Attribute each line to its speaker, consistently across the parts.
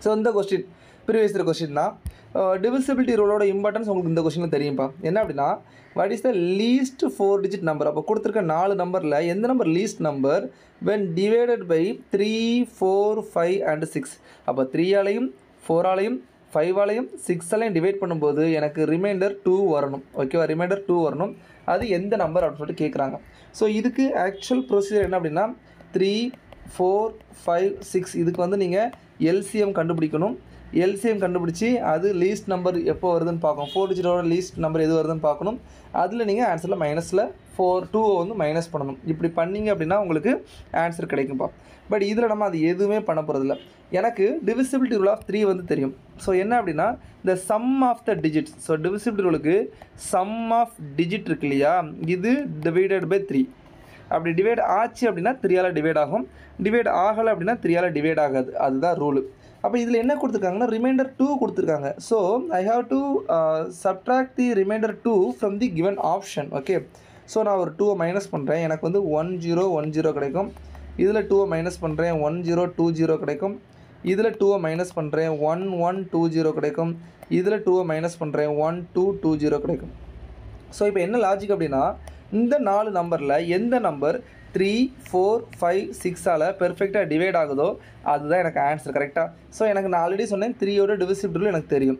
Speaker 1: So இந்த question previous year question தான். Divisibility ரூலோட importance உங்களுக்கு இந்த கொஸ்டினில் தெரியும்ப்பா. என்ன அப்படின்னா what is the least 4 digit number. அப்போ கொடுத்துருக்க 4 நம்பரில் எந்த number least number when divided by 3, 4, 5 and 6. அப்போ 3ஆலையும் 4ஆலையும் 5ஆலையும் 6ஆலையும் டிவைட் பண்ணும்போது எனக்கு ரிமைண்டர் 2 வரணும். ஓகேவா, ரிமைண்டர் 2 வரணும். அது எந்த நம்பர் அப்படின்னு சொல்லிட்டு கேட்குறாங்க. ஸோ இதுக்கு ஆக்சுவல் ப்ரொசீஜர் என்ன அப்படின்னா 3, 4, 5, 6 இதுக்கு வந்து நீங்கள் எல்சிஎம் கண்டுபிடிக்கணும். எல்சிஎம் கண்டுபிடிச்சி அது லீஸ்ட் நம்பர் எப்போ வருதுன்னு பார்க்கணும். 4 டிஜிட்டோட லீஸ்ட் நம்பர் எது வருதுன்னு பார்க்கணும். அதில் நீங்கள் ஆன்சரில் மைனஸில் 2 வந்து மைனஸ் பண்ணணும். இப்படி பண்ணிங்க அப்படின்னா உங்களுக்கு ஆன்சர் கிடைக்கும்ப்பா. பட் இதில் நம்ம அது எதுவுமே பண்ண போகிறதில்ல. எனக்கு டிவிசிபிலிட்டி ரூல் ஆஃப் 3 வந்து தெரியும். ஸோ என்ன அப்படின்னா இந்த sum of the digits. So divisibility ரூலுக்கு சம் ஆஃப் டிஜிட் இருக்கு இல்லையா, இது டிவைடட் பை 3. அப்படி டிவைட் ஆச்சு அப்படின்னா 3ஆல் டிவைட் ஆகும். டிவைட் ஆகலை அப்படின்னா 3ஆல் டிவைட் ஆகாது. அதுதான் ரூலு. அப்போ இதில் என்ன கொடுத்துருக்காங்கன்னா ரிமைண்டர் 2 கொடுத்துருக்காங்க. So I have to subtract the remainder 2 from the given option. Okay, so நான் ஒரு 2 மைனஸ் பண்ணுறேன். எனக்கு வந்து 1010 கிடைக்கும். இதில் 2 மைனஸ் பண்ணுறேன் 1020 கிடைக்கும். இதில் 2 மைனஸ் பண்ணுறேன் 1120 கிடைக்கும். இதில் 2 மைனஸ் பண்ணுறேன் 1220 கிடைக்கும். ஸோ இப்போ என்ன லாஜிக் அப்படின்னா இந்த 4 நம்பரில் எந்த நம்பர் 3, 4, 5, 6ஆல் பெர்ஃபெக்டாக டிவைட் ஆகுதோ அதுதான் எனக்கு ஆன்சர். கரெக்டாக. ஸோ எனக்கு நான் ஆல்ரெடி சொன்னேன் 3யோட டிவிசிபிலிட்டி எனக்கு தெரியும்.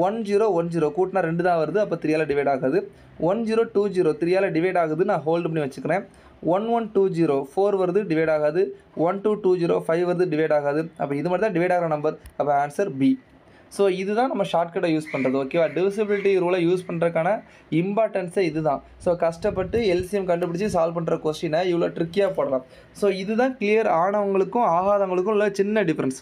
Speaker 1: 1010 கூட்டினா 2 தான் வருது. அப்போ 3ஆல் டிவைட் ஆகாது. 1020 3ஆல் டிவைட் ஆகுது. நான் ஹோல்டு பண்ணி வச்சுக்கிறேன். 1120 4 வருது, டிவைட் ஆகாது. 1220 5 வருது, டிவைட் ஆகாது. அப்போ இது மாதிரி தான் டிவைட் ஆகிற நம்பர். அப்போ ஆன்சர் பி. ஸோ இதுதான் நம்ம ஷார்ட்கட்டை யூஸ் பண்ணுறது. ஓகேவா, டிவிசிபிலிட்டி ரூலை யூஸ் பண்ணுறதுக்கான இம்பார்ட்டன்ஸே இதுதான். ஸோ கஷ்டப்பட்டு எல்சிஎம் கண்டுபிடிச்சி சால்வ் பண்ணுற கொஸ்டினை இவ்வளோ ட்ரிக்கியாக போடலாம். ஸோ இதுதான் கிளியர் ஆனவங்களுக்கும் ஆகாதவங்களுக்கும் உள்ள சின்ன டிஃப்ரென்ஸ்.